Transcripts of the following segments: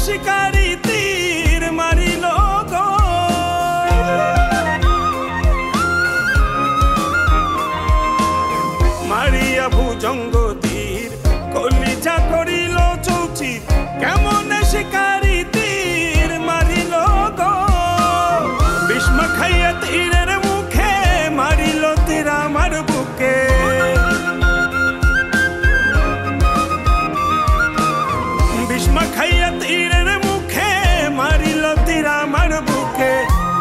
শিকারি তীর মারিল গো। মারিয়া ভুজঙ্গ তীর কলিজা করিল চৌচির, কেমন শিকারি তীর মারিল গো। বিস্মা খাইয়া তীরের মুখে মারিল তীর আমার বুকে। বিস্মা খাইয়া তীরের মুখে মারিল তীর আমার বুকে।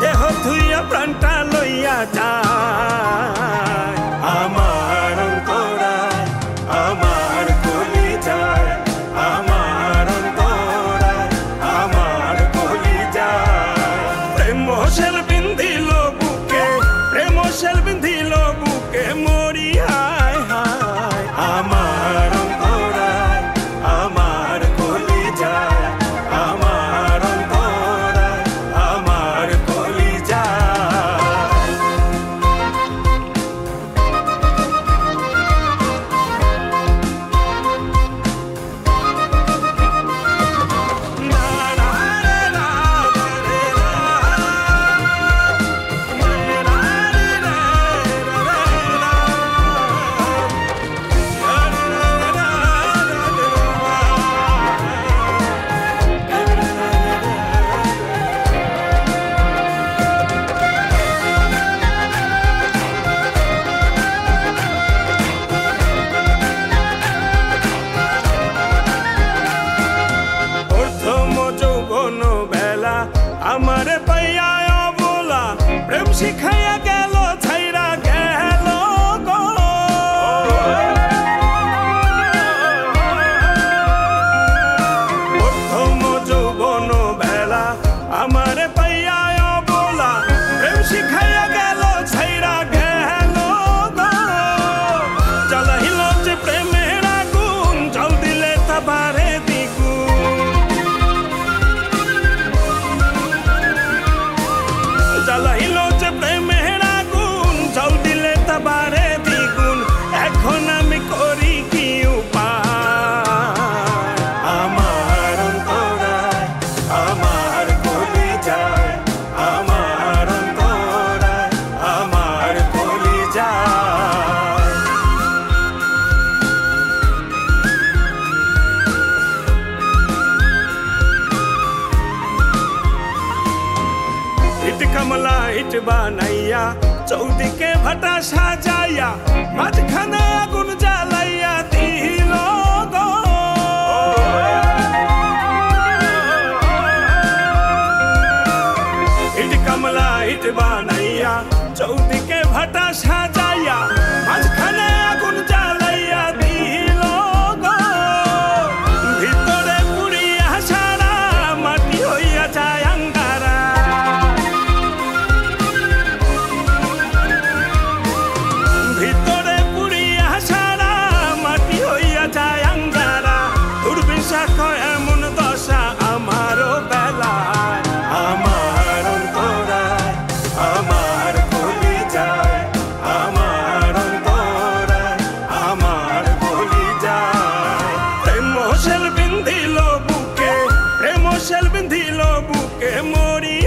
দেহ ধুইয়া প্রাণটা লইয়া যায় আমার অন্তরায়, আমার কলিজায়, আমার অন্তরায়, আমার কলিজায়। প্রেম সেল বিন্ধিল বুকে, প্রেম সেল বিন্ধিল বুকে মরি হায় হায়। আমার অন্তরায়, আমার কলিজায়, আমার অন্তরায়, আমার কলিজায়। আমার পাইয়া অবলা প্রেম শিখাইয়া গেল ছাইরা গেল গো। প্রথম যৌবন বেলা আমার পাইয়া অবলা প্রেম শিখাইয়া গেল ছাইরা গেল গো। জ্বালাইল যে প্রেমের আগুন, জল দিলে তা বাড়ে দ্বিগুণ। জ্বালাইল যে প্রেমের আগুন, জল দিলে তা বাড়ে দ্বিগুণ। এখন আমি করি কি উপায়? আমার অন্তরায়, আমার কলিজায়, আমার অন্তরায়, আমার কলিজায়। ইট কমলা ইট বানাইয়া চৌদিকে ভাটা সাজাইয়া, মাঝখানে আগুন জ্বালাইয়া দিল গো। ইট কমলা ইট বানাইয়া চৌদিকে ভাটা সাজাইয়া, মাঝখানে আগুন জ্বালাইয়া দিল গো। ভিতরে পুড়িয়া সারা মাটি হইয়া যায় আঙ্গারা। ভিতরে পুড়িয়া সারা মাটি হইয়া যায় আঙ্গারা। দুর্বিশাখ এমন দশা আমারও বেলায়। আমার অন্তরায়, আমার কলিজায়, আমার অন্তরায়, আমার কলিজায়। প্রেম সেল বিন্ধিল বুকে, প্রেম সেল বিন্ধিল বুকে মরি